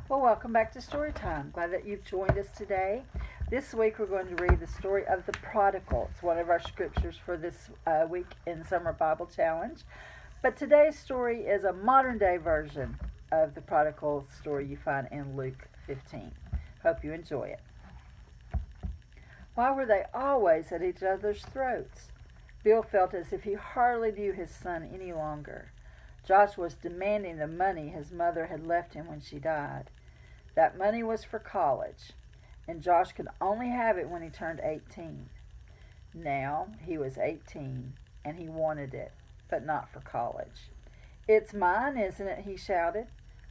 Well, welcome back to Storytime. Glad that you've joined us today. This week we're going to read the story of the Prodigal. It's one of our scriptures for this week in Summer Bible Challenge. But today's story is a modern day version of the Prodigal story you find in Luke 15. Hope you enjoy it. Why were they always at each other's throats? Bill felt as if he hardly knew his son any longer. Josh was demanding the money his mother had left him when she died. That money was for college, and Josh could only have it when he turned 18. Now he was 18, and he wanted it, but not for college. "It's mine, isn't it?" he shouted.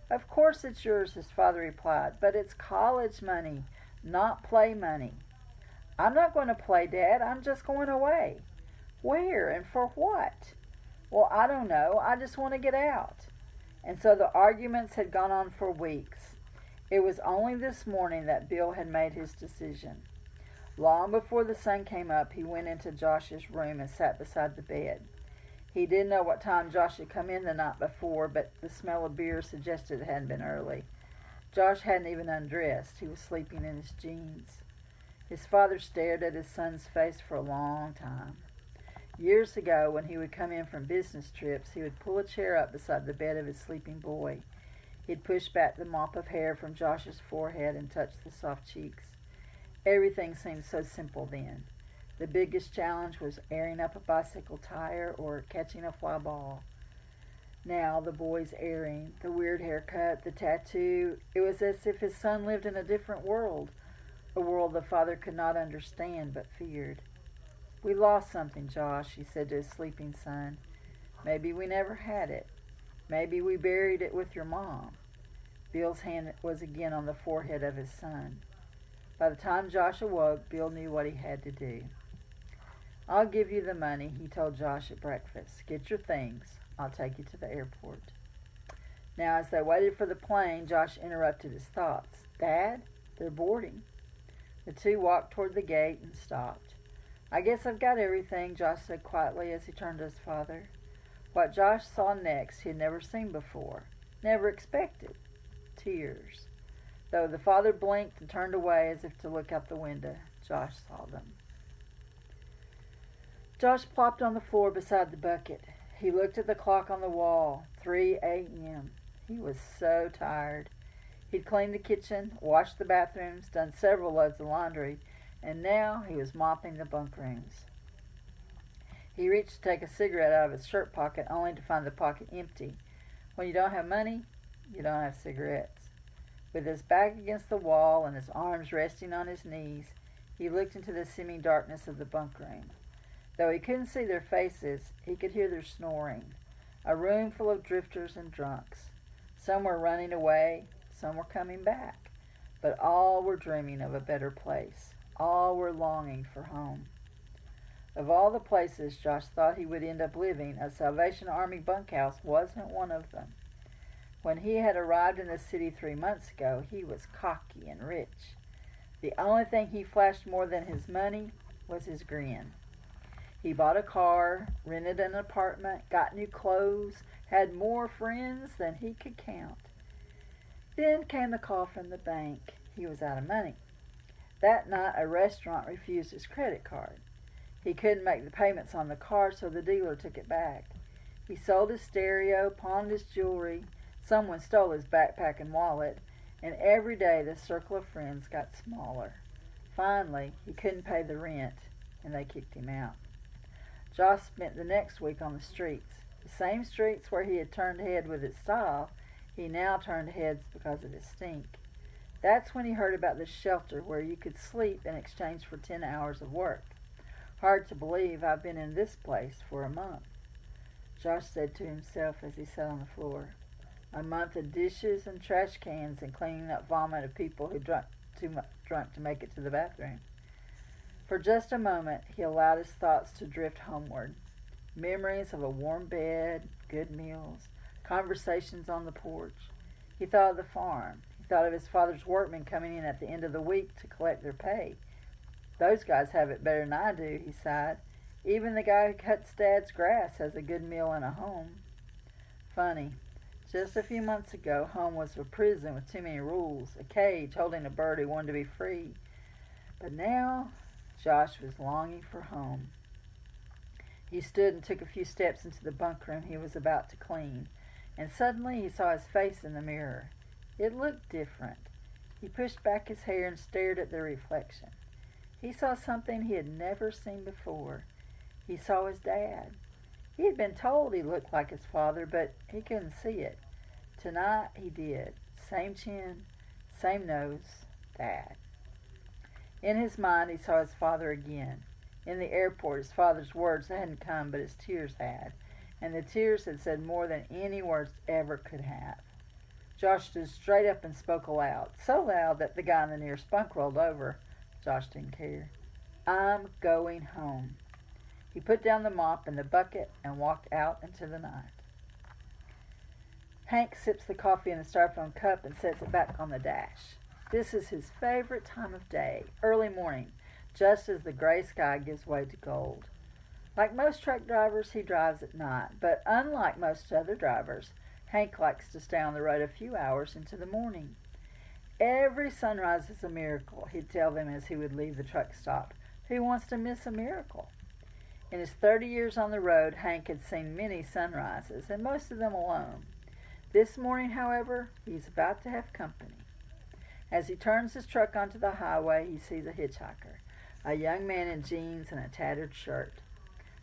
"Of course it's yours," his father replied, "but it's college money, not play money." "I'm not going to play, Dad. I'm just going away." "Where and for what?" "Well, I don't know. I just want to get out." And so the arguments had gone on for weeks. It was only this morning that Bill had made his decision. Long before the sun came up, he went into Josh's room and sat beside the bed. He didn't know what time Josh had come in the night before, but the smell of beer suggested it hadn't been early. Josh hadn't even undressed. He was sleeping in his jeans. His father stared at his son's face for a long time. Years ago, when he would come in from business trips, he would pull a chair up beside the bed of his sleeping boy. He'd push back the mop of hair from Josh's forehead and touch the soft cheeks. Everything seemed so simple then. The biggest challenge was airing up a bicycle tire or catching a fly ball. Now the boy's airing, the weird haircut, the tattoo, it was as if his son lived in a different world, a world the father could not understand but feared. "We lost something, Josh," he said to his sleeping son. "Maybe we never had it. Maybe we buried it with your mom." Bill's hand was again on the forehead of his son. By the time Josh awoke, Bill knew what he had to do. "I'll give you the money," he told Josh at breakfast. "Get your things. I'll take you to the airport." Now, as they waited for the plane, Josh interrupted his thoughts. "Dad, they're boarding." The two walked toward the gate and stopped. "I guess I've got everything," Josh said quietly as he turned to his father. What Josh saw next he had never seen before, never expected. Tears. Though the father blinked and turned away as if to look out the window, Josh saw them. Josh plopped on the floor beside the bucket. He looked at the clock on the wall, 3 a.m. He was so tired. He'd cleaned the kitchen, washed the bathrooms, done several loads of laundry, and now he was mopping the bunk rooms. He reached to take a cigarette out of his shirt pocket, only to find the pocket empty. When you don't have money, you don't have cigarettes. With his back against the wall and his arms resting on his knees, he looked into the semi-darkness of the bunk room. Though he couldn't see their faces, he could hear their snoring. A room full of drifters and drunks. Some were running away, some were coming back, but all were dreaming of a better place. All were longing for home. Of all the places Josh thought he would end up living, a Salvation Army bunkhouse wasn't one of them. When he had arrived in the city 3 months ago, he was cocky and rich. The only thing he flashed more than his money was his grin. He bought a car, rented an apartment, got new clothes, had more friends than he could count. Then came the call from the bank. He was out of money. That night, a restaurant refused his credit card. He couldn't make the payments on the car, so the dealer took it back. He sold his stereo, pawned his jewelry, someone stole his backpack and wallet, and every day the circle of friends got smaller. Finally, he couldn't pay the rent, and they kicked him out. Josh spent the next week on the streets. The same streets where he had turned head with its style, he now turned heads because of its stink. That's when he heard about the shelter where you could sleep in exchange for 10 hours of work. "Hard to believe I've been in this place for a month," Josh said to himself as he sat on the floor. A month of dishes and trash cans and cleaning up vomit of people who drunk to make it to the bathroom. For just a moment, he allowed his thoughts to drift homeward. Memories of a warm bed, good meals, conversations on the porch. He thought of the farm. He thought of his father's workmen coming in at the end of the week to collect their pay. "Those guys have it better than I do," he sighed. "Even the guy who cuts Dad's grass has a good meal and a home." Funny. Just a few months ago, home was a prison with too many rules, a cage holding a bird who wanted to be free. But now, Josh was longing for home. He stood and took a few steps into the bunk room he was about to clean, and suddenly he saw his face in the mirror. It looked different. He pushed back his hair and stared at the reflection. He saw something he had never seen before. He saw his dad. He had been told he looked like his father, but he couldn't see it. Tonight he did. Same chin, same nose, Dad. In his mind he saw his father again. In the airport his father's words hadn't come, but his tears had, and the tears had said more than any words ever could have. Josh stood straight up and spoke aloud, so loud that the guy in the nearest bunk rolled over. Josh didn't care. I'm going home. He put down the mop and the bucket and walked out into the night. Hank sips the coffee in the styrofoam cup and sets it back on the dash. This is his favorite time of day, early morning, just as the gray sky gives way to gold. Like most truck drivers, he drives at night, but unlike most other drivers, Hank likes to stay on the road a few hours into the morning. Every sunrise is a miracle, he'd tell them as he would leave the truck stop. Who wants to miss a miracle? In his 30 years on the road, Hank had seen many sunrises, and most of them alone. This morning, however, he's about to have company. As he turns his truck onto the highway, he sees a hitchhiker, a young man in jeans and a tattered shirt.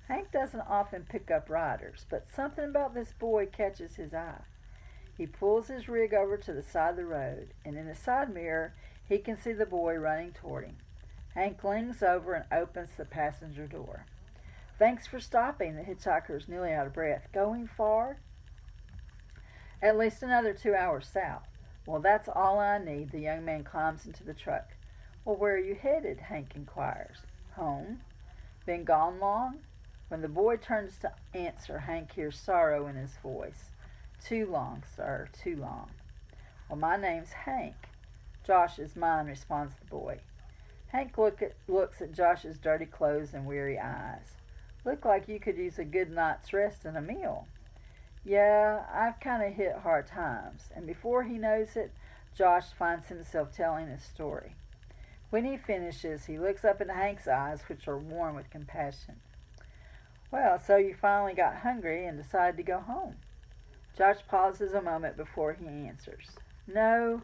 Hank doesn't often pick up riders, but something about this boy catches his eye. He pulls his rig over to the side of the road, and in the side mirror, he can see the boy running toward him. Hank leans over and opens the passenger door. Thanks for stopping. The hitchhiker is nearly out of breath. Going far? At least another 2 hours south. Well, that's all I need. The young man climbs into the truck. Well, where are you headed? Hank inquires. Home. Been gone long? When the boy turns to answer, Hank hears sorrow in his voice. Too long, sir, too long. Well, my name's Hank. Josh is mine, responds the boy. Hank looks at Josh's dirty clothes and weary eyes. Look like you could use a good night's rest and a meal. Yeah, I've kind of hit hard times, and before he knows it, Josh finds himself telling his story. When he finishes, he looks up into Hank's eyes, which are warm with compassion. Well, so you finally got hungry and decided to go home. Josh pauses a moment before he answers. No,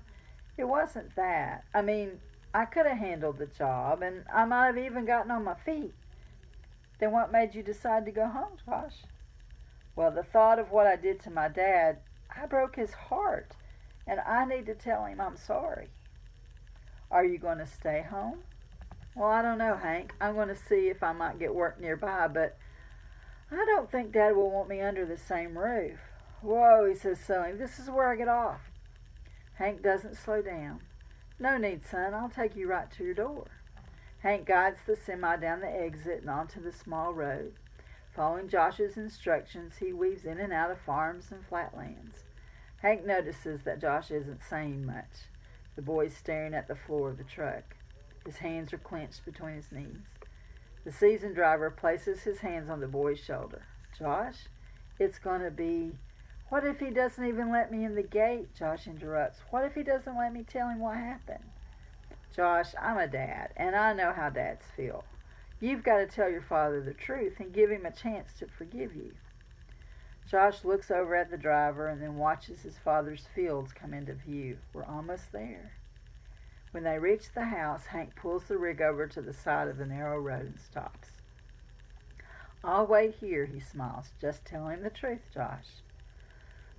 it wasn't that. I mean, I could have handled the job, and I might have even gotten on my feet. Then what made you decide to go home, Josh? Well, the thought of what I did to my dad, I broke his heart, and I need to tell him I'm sorry. Are you going to stay home? Well, I don't know, Hank. I'm going to see if I might get work nearby, but I don't think Dad will want me under the same roof. Whoa, he says suddenly, this is where I get off. Hank doesn't slow down. No need, son. I'll take you right to your door. Hank guides the semi down the exit and onto the small road. Following Josh's instructions, he weaves in and out of farms and flatlands. Hank notices that Josh isn't saying much. The boy's staring at the floor of the truck. His hands are clenched between his knees. The seasoned driver places his hands on the boy's shoulder. Josh, it's going to be... What if he doesn't even let me in the gate? Josh interrupts. What if he doesn't let me tell him what happened? Josh, I'm a dad, and I know how dads feel. You've got to tell your father the truth and give him a chance to forgive you. Josh looks over at the driver and then watches his father's fields come into view. We're almost there. When they reach the house, Hank pulls the rig over to the side of the narrow road and stops. I'll wait here, he smiles. Just tell him the truth, Josh.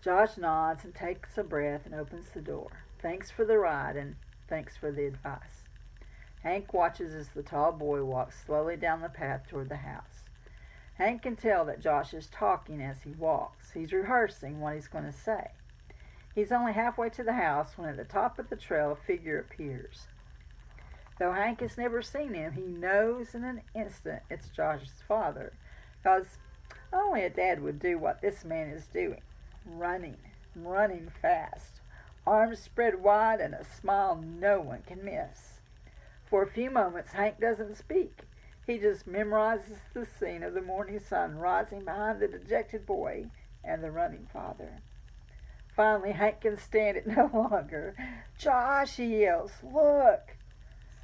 Josh nods and takes a breath and opens the door. Thanks for the ride and thanks for the advice. Hank watches as the tall boy walks slowly down the path toward the house. Hank can tell that Josh is talking as he walks. He's rehearsing what he's going to say. He's only halfway to the house when at the top of the trail a figure appears. Though Hank has never seen him, he knows in an instant it's Josh's father, because only a dad would do what this man is doing. Running fast, arms spread wide and a smile no one can miss. For a few moments, Hank doesn't speak. He just memorizes the scene of the morning sun rising behind the dejected boy and the running father. Finally, Hank can stand it no longer. "Josh," he yells, "look!"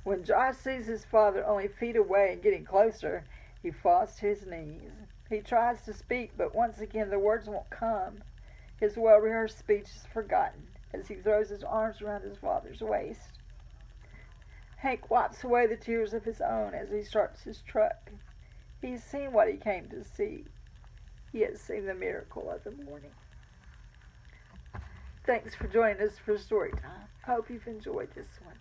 When Josh sees his father only feet away and getting closer, he falls to his knees. He tries to speak, but once again the words won't come. His well-rehearsed speech is forgotten as he throws his arms around his father's waist. Hank wipes away the tears of his own as he starts his truck. He's seen what he came to see. He has seen the miracle of the morning. Thanks for joining us for Storytime. I hope you've enjoyed this one.